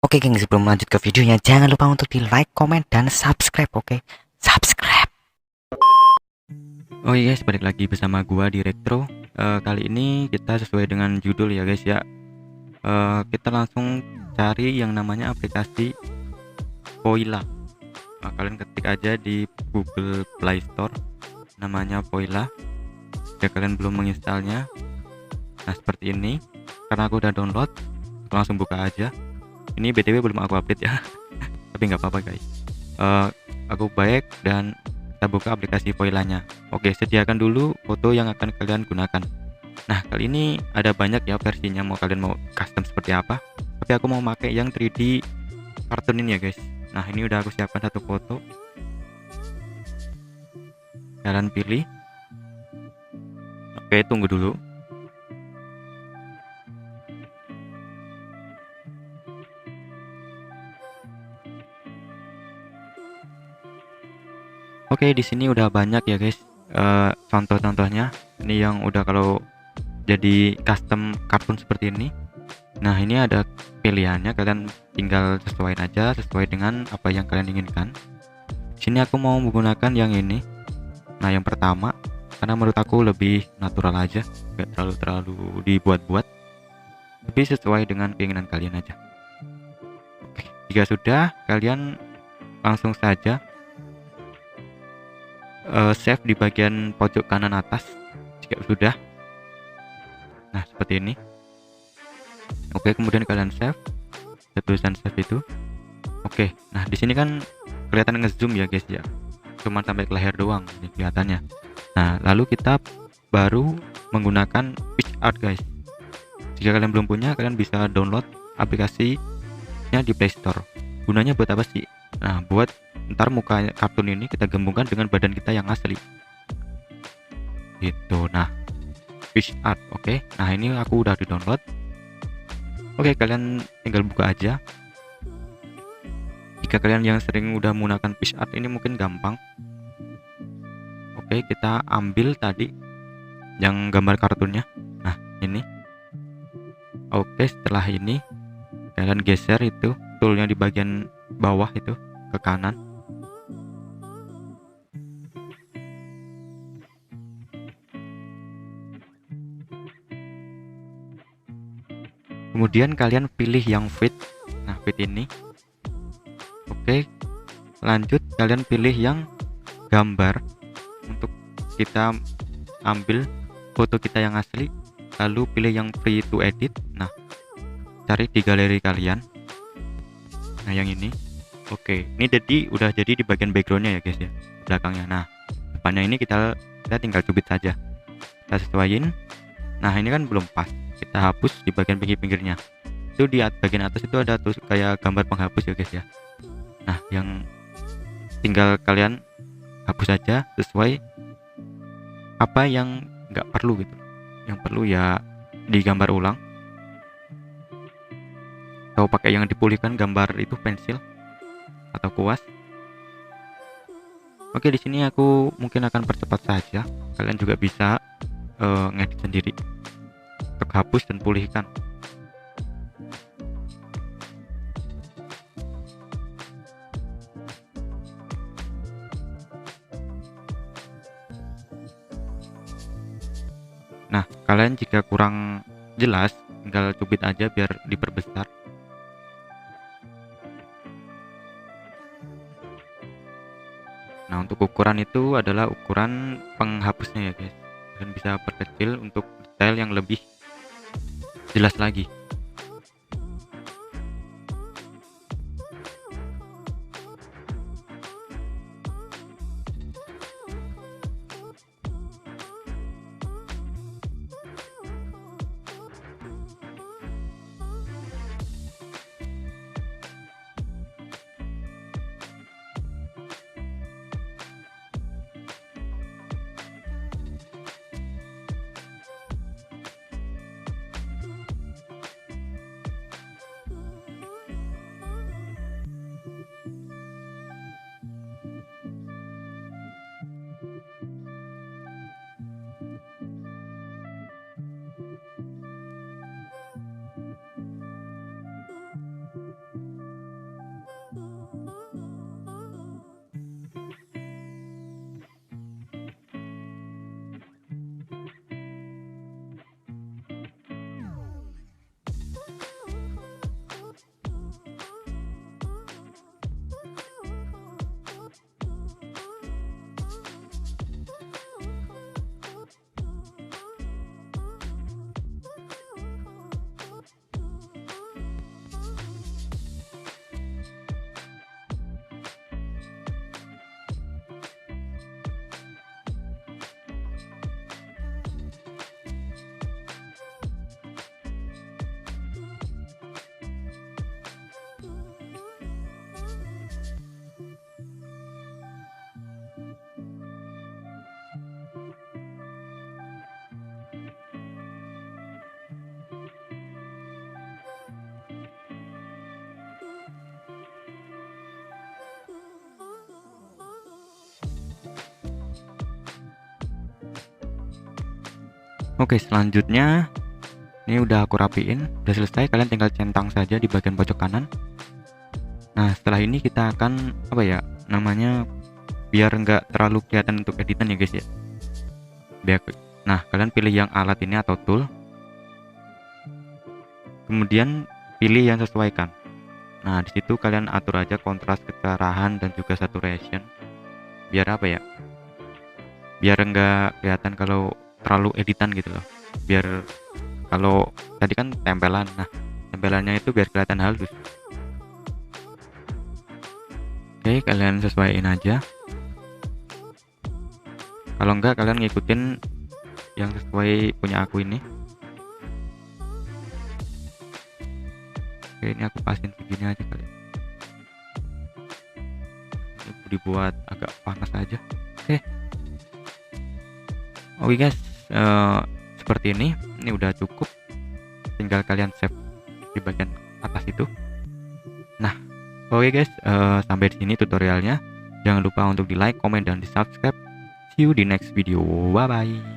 Oke geng, sebelum lanjut ke videonya, jangan lupa untuk di like, komen, dan subscribe. Oke, subscribe. Oh iya guys, balik lagi bersama gua di Retro. Kali ini kita sesuai dengan judul ya guys ya. Kita langsung cari yang namanya aplikasi Voila. Kalian ketik aja di Google Play Store namanya Voila. Jika kalian belum menginstalnya, nah seperti ini. Karena aku udah download, langsung buka aja. Ini BTW belum aku update ya, tapi nggak apa-apa guys. Aku baik dan kita buka aplikasi Voila-nya. Oke, sediakan dulu foto yang akan kalian gunakan. Nah, kali ini ada banyak ya versinya, kalian mau custom seperti apa. Tapi aku mau pakai yang 3D kartun ini ya guys. Nah, ini udah aku siapkan satu foto. Kalian pilih. Oke, tunggu dulu. Oke, di sini udah banyak ya guys. Contoh-contohnya. Ini yang udah kalau jadi custom kartun seperti ini. Nah, ini ada pilihannya, kalian tinggal sesuaiin aja sesuai dengan apa yang kalian inginkan. Sini aku mau menggunakan yang ini. Nah, yang pertama karena menurut aku lebih natural aja, nggak terlalu dibuat-buat, tapi sesuai dengan keinginan kalian aja. Oke, jika sudah, kalian langsung saja save di bagian pojok kanan atas. Jika sudah, nah seperti ini. Oke, kemudian kalian save, ada tulisan save itu. Oke, nah di sini kan kelihatan ngezoom ya guys ya, cuma sampai ke leher doang ini kelihatannya. Nah, lalu kita baru menggunakan PixArt guys. Jika kalian belum punya, kalian bisa download aplikasinya di Play Store. Gunanya buat apa sih? Nah, buat ntar muka kartun ini kita gabungkan dengan badan kita yang asli gitu. Nah, PixArt. Oke, nah ini aku udah di download. Oke, kalian tinggal buka aja. Jika kalian yang sering udah menggunakan PixArt ini mungkin gampang. Oke, kita ambil tadi yang gambar kartunnya. Nah, ini. Oke, setelah ini kalian geser itu toolnya di bagian bawah itu ke kanan. Kemudian kalian pilih yang fit. Nah, fit ini. Oke, lanjut kalian pilih yang gambar untuk kita ambil foto kita yang asli, lalu pilih yang free to edit. Nah, cari di galeri kalian. Nah, yang ini. Oke, ini udah jadi di bagian backgroundnya ya guys ya, belakangnya. Nah, depannya ini kita tinggal cubit saja, kita sesuaiin. Nah, ini kan belum pas, kita hapus di bagian pinggir-pinggirnya. Itu di bagian atas itu ada tuh kayak gambar penghapus ya guys ya. Nah, yang tinggal kalian hapus saja sesuai apa yang nggak perlu gitu. Yang perlu ya digambar ulang, atau pakai yang dipulihkan gambar itu pensil atau kuas. Oke, di sini aku mungkin akan percepat saja. Kalian juga bisa ngedit sendiri untuk hapus dan pulihkan. Nah, kalian jika kurang jelas tinggal cubit aja biar diperbesar. Nah, untuk ukuran itu adalah ukuran penghapusnya ya guys. Kalian bisa perkecil untuk detail yang lebih jelas lagi. Oke, selanjutnya ini udah aku rapiin, udah selesai. Kalian tinggal centang saja di bagian pojok kanan. Nah, setelah ini kita akan apa ya namanya, biar nggak terlalu kelihatan untuk editan ya guys ya. Nah, kalian pilih yang alat ini atau tool, kemudian pilih yang sesuaikan. Nah, di situ kalian atur aja kontras, kecerahan, dan juga saturation. Biar apa ya? Biar nggak kelihatan kalau terlalu editan gitu loh. Biar kalau tadi kan tempelan, nah tempelannya itu biar kelihatan halus. Oke, kalian sesuaiin aja. Kalau enggak, kalian ngikutin yang sesuai punya aku ini. Oke, ini aku pasin begini aja kali. Ini dibuat agak panas aja. Oke guys, seperti ini udah cukup. Tinggal kalian save di bagian atas itu. Nah, oke guys, sampai di sini tutorialnya. Jangan lupa untuk di like, comment, dan di subscribe. See you di next video. Bye bye.